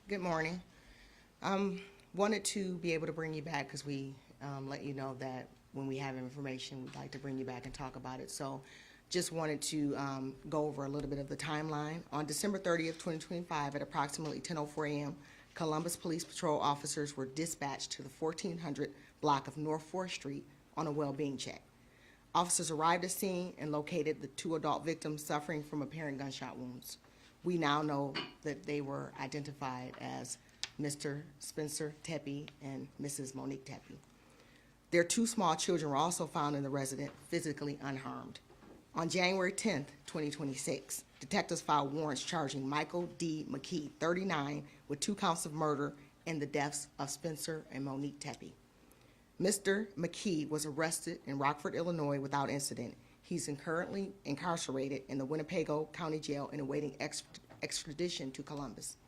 Good morning. Wanted to be able to bring you back because we let you know that when we have information, we'd like to bring you back and talk about it. So just wanted to go over a little bit of the timeline. On December 30th, 2025, at approximately 10:04 a.m., Columbus Police Patrol officers were dispatched to the 1400 block of North 4th Street on a well-being check. Officers arrived at scene and located the two adult victims suffering from apparent gunshot wounds. We now know that they were identified as Mr. Spencer Tepe and Mrs. Monique Tepe. Their two small children were also found in the residence, physically unharmed. On January 10th, 2026, detectives filed warrants charging Michael D. McKee, 39, with 2 counts of murder in the deaths of Spencer and Monique Tepe. Mr. McKee was arrested in Rockford, Illinois without incident. He's currently incarcerated in the Winnebago County Jail and awaiting extradition to Columbus.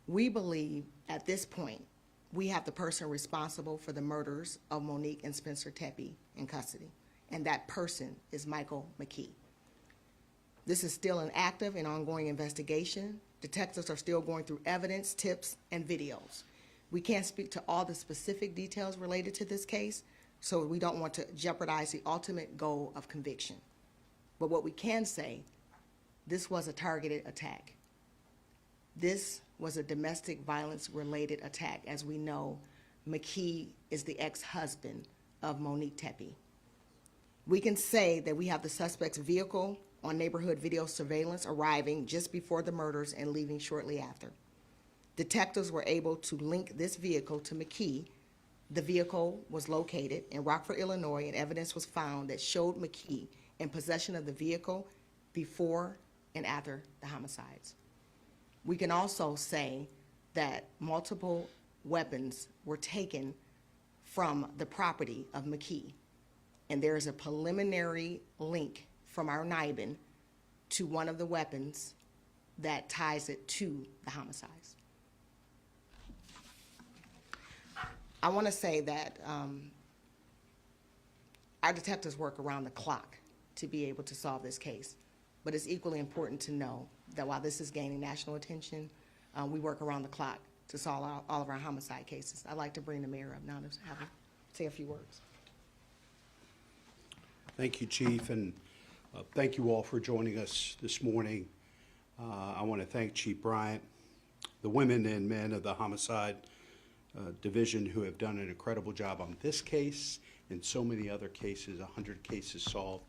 We believe at this point we have the person responsible for the murders of Monique and Spencer Tepe in custody, and that person is Michael McKee. This is still an active and ongoing investigation. Detectives are still going through evidence, tips, and videos. We can't speak to all the specific details related to this case, so we don't want to jeopardize the ultimate goal of conviction. But what we can say, this was a targeted attack. This was a domestic violence related attack. As we know, McKee is the ex-husband of Monique Tepe. We can say that we have the suspect's vehicle on neighborhood video surveillance arriving just before the murders and leaving shortly after. Detectives were able to link this vehicle to McKee. The vehicle was located in Rockford, Illinois, and evidence was found that showed McKee in possession of the vehicle before and after the homicides. We can also say that multiple weapons were taken from the property of McKee, and there is a preliminary link from our NIBIN to one of the weapons that ties it to the homicides. I want to say that our detectives work around the clock to be able to solve this case, but it's equally important to know that while this is gaining national attention, we work around the clock to solve all of our homicide cases. I'd like to bring the mayor up now to have him say a few words. Thank you, Chief, and thank you all for joining us this morning. I want to thank Chief Bryant, the women and men of the Homicide Division who have done an incredible job on this case and so many other cases, 100 cases solved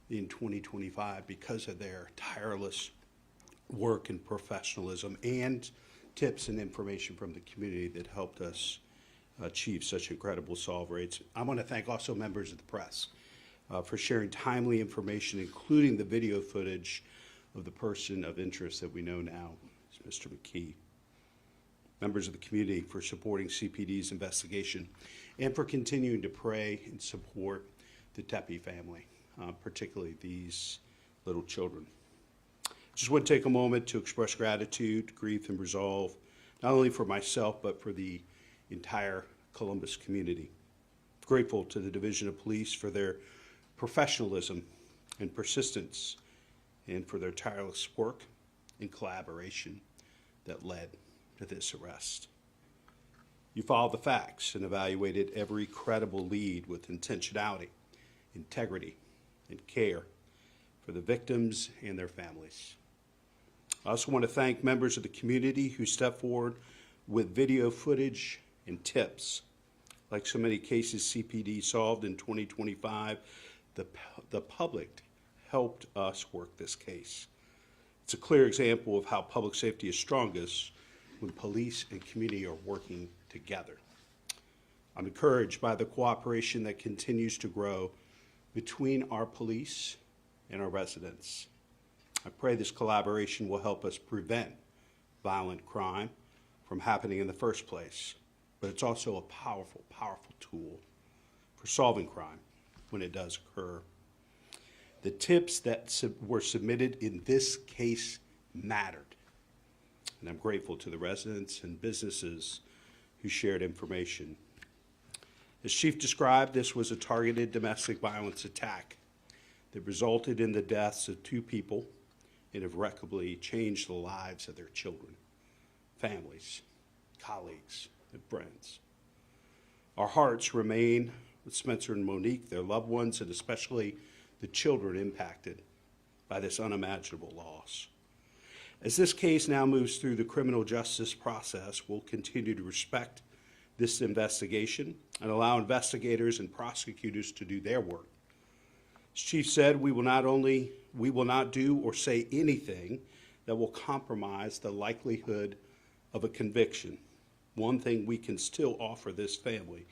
in 2025 because of their tireless work and professionalism and tips and information from the community that helped us achieve such incredible solve rates. I want to thank also members of the press for sharing timely information, including the video footage of the person of interest that we know now is Mr. McKee. Members of the community for supporting CPD's investigation and for continuing to pray and support the Tepe family, particularly these little children. Just want to take a moment to express gratitude, grief, and resolve, not only for myself, but for the entire Columbus community. Grateful to the Division of Police for their professionalism and persistence, and for their tireless work and collaboration that led to this arrest. You followed the facts and evaluated every credible lead with intentionality, integrity, and care for the victims and their families. I also want to thank members of the community who stepped forward with video footage and tips. Like so many cases CPD solved in 2025, the public helped us work this case. It's a clear example of how public safety is strongest when police and community are working together. I'm encouraged by the cooperation that continues to grow between our police and our residents. I pray this collaboration will help us prevent violent crime from happening in the first place, but it's also a powerful, powerful tool for solving crime when it does occur. The tips that were submitted in this case mattered, and I'm grateful to the residents and businesses who shared information. As Chief described, this was a targeted domestic violence attack that resulted in the deaths of 2 people and irrevocably changed the lives of their children. families, colleagues, and friends. Our hearts remain with Spencer and Monique, their loved ones, and especially the children impacted by this unimaginable loss. As this case now moves through the criminal justice process, we'll continue to respect this investigation and allow investigators and prosecutors to do their work. As Chief said, we will not do or say anything that will compromise the likelihood of a conviction. One thing we can still offer this family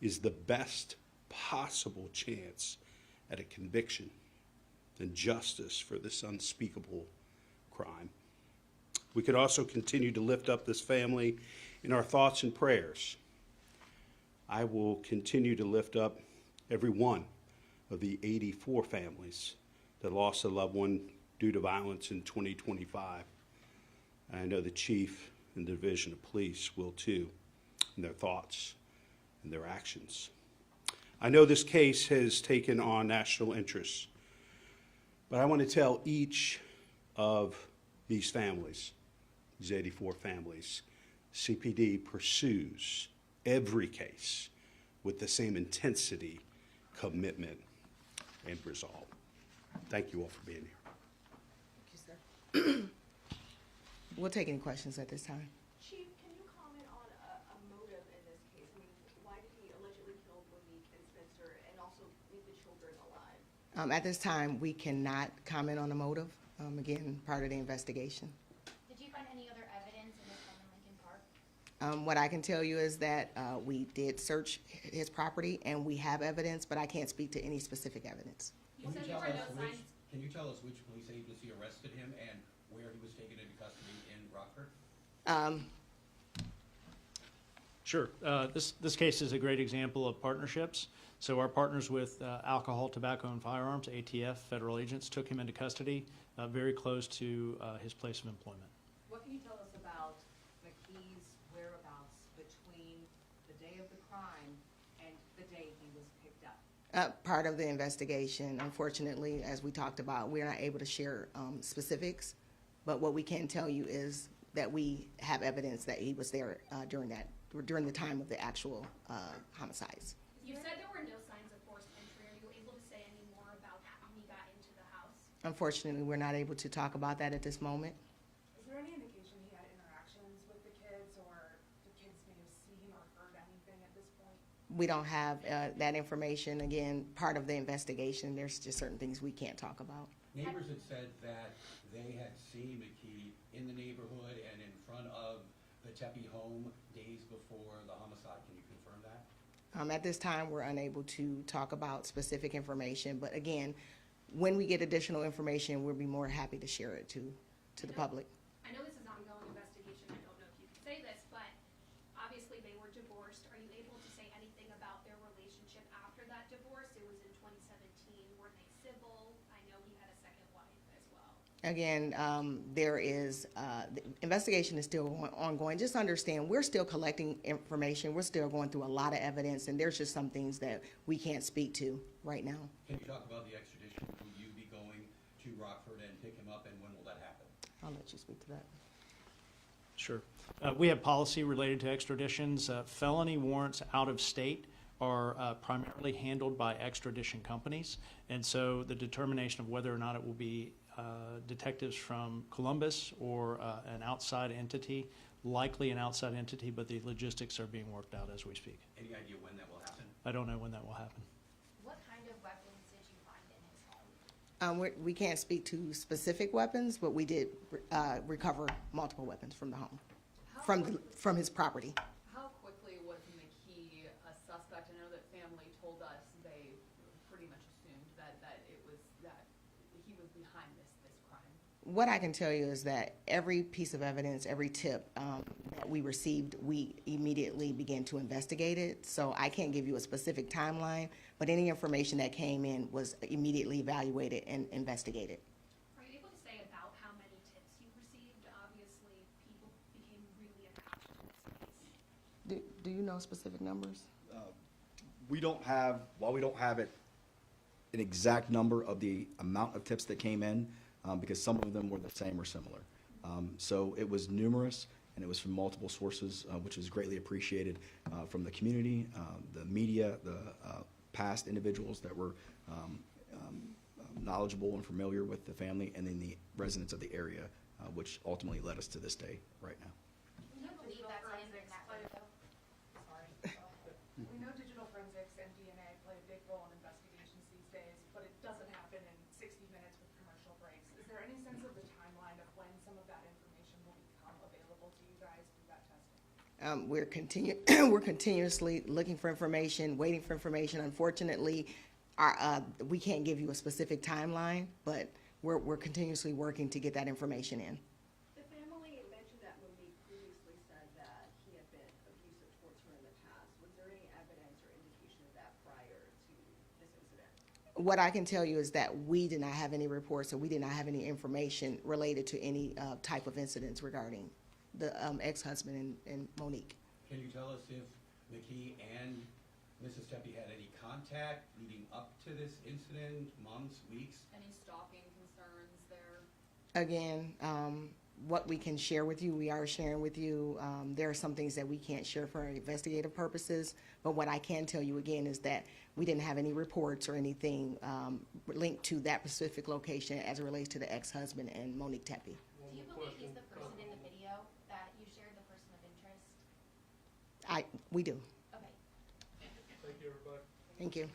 is the best possible chance at a conviction and justice for this unspeakable crime. We could also continue to lift up this family in our thoughts and prayers. I will continue to lift up every one of the 84 families that lost a loved one due to violence in 2025. And I know the Chief and the Division of Police will too, in their thoughts and their actions. I know this case has taken on national interest, but I want to tell each of these families, these 84 families, CPD pursues every case with the same intensity, commitment, and resolve. Thank you all for being here. Thank you, sir. We'll take any questions at this time. Chief, can you comment on a motive in this case? I mean, why did he allegedly kill Monique and Spencer and also leave the children alive? At this time, we cannot comment on the motive. Again, part of the investigation. Did you find any other evidence in his home in Lincoln Park? What I can tell you is that we did search his property and we have evidence, but I can't speak to any specific evidence. You said there were no signs. Can you tell us which police agency arrested him and where he was taken into custody in Rockford? Sure. This case is a great example of partnerships. So our partners with Alcohol, Tobacco, and Firearms, ATF, federal agents, took him into custody very close to his place of employment. What can you tell us about McKee's whereabouts between the day of the crime and the day he was picked up? Part of the investigation, unfortunately, as we talked about, we're not able to share specifics, but what we can tell you is that we have evidence that he was there during the time of the actual homicides. You said there were no signs of forced entry. Are you able to say any more about how he got into the house? Unfortunately, we're not able to talk about that at this moment. Is there any indication he had interactions with the kids, or the kids may have seen or heard anything at this point? We don't have that information. Again, part of the investigation, there's just certain things we can't talk about. Neighbors had said that they had seen McKee in the neighborhood and in front of the Tepe home days before the homicide. Can you confirm that? At this time, we're unable to talk about specific information, but again, when we get additional information, we'll be more happy to share it to the public. I know this is an ongoing investigation. I don't know if you can say this, but obviously they were divorced. Are you able to say anything about their relationship after that divorce? It was in 2017. Were they civil? I know he had a second wife as well. Again, there is, the investigation is still ongoing. Just understand, we're still collecting information. We're still going through a lot of evidence, and there's just some things that we can't speak to right now. Can you talk about the extradition? Will you be going to Rockford and pick him up, and when will that happen? I'll let you speak to that. Sure. We have policy related to extraditions. Felony warrants out of state are primarily handled by extradition companies. And so the determination of whether or not it will be detectives from Columbus or an outside entity, likely an outside entity, but the logistics are being worked out as we speak. Any idea when that will happen? I don't know when that will happen. What kind of weapons did you find in his home? We can't speak to specific weapons, but we did recover multiple weapons from the home, from his property. How quickly was McKee a suspect? I know that family told us they pretty much assumed that it was that he was behind this crime. What I can tell you is that every piece of evidence, every tip that we received, we immediately began to investigate it. So I can't give you a specific timeline, but any information that came in was immediately evaluated and investigated. Are you able to say about how many tips you received? Obviously, people became really attached to this case. Do you know specific numbers? We don't have, while we don't have an exact number of the amount of tips that came in, because some of them were the same or similar. So it was numerous, and it was from multiple sources, which was greatly appreciated from the community, the media, the past individuals that were knowledgeable and familiar with the family, and then the residents of the area, which ultimately led us to this day right now. We know digital forensics play we know digital forensics and DNA play a big role in investigations these days, but it doesn't happen in 60 minutes with commercial breaks. Is there any sense of the timeline of when some of that information will become available to you guys through that testing? We're continuously looking for information, waiting for information. Unfortunately, we can't give you a specific timeline, but we're continuously working to get that information in. The family mentioned that Monique previously said that he had been abusive towards her in the past. Was there any evidence or indication of that prior to this incident? What I can tell you is that we did not have any reports, or we did not have any information related to any type of incidents regarding the ex-husband and Monique. Can you tell us if McKee and Mrs. Tepe had any contact leading up to this incident, months, weeks? Any stalking concerns there? Again, what we can share with you, we are sharing with you. There are some things that we can't share for investigative purposes, but what I can tell you again is that we didn't have any reports or anything linked to that specific location as it relates to the ex-husband and Monique Tepe. Do you believe he's the person in the video that you shared, the person of interest? We do. Okay. Thank you, everybody. Thank you.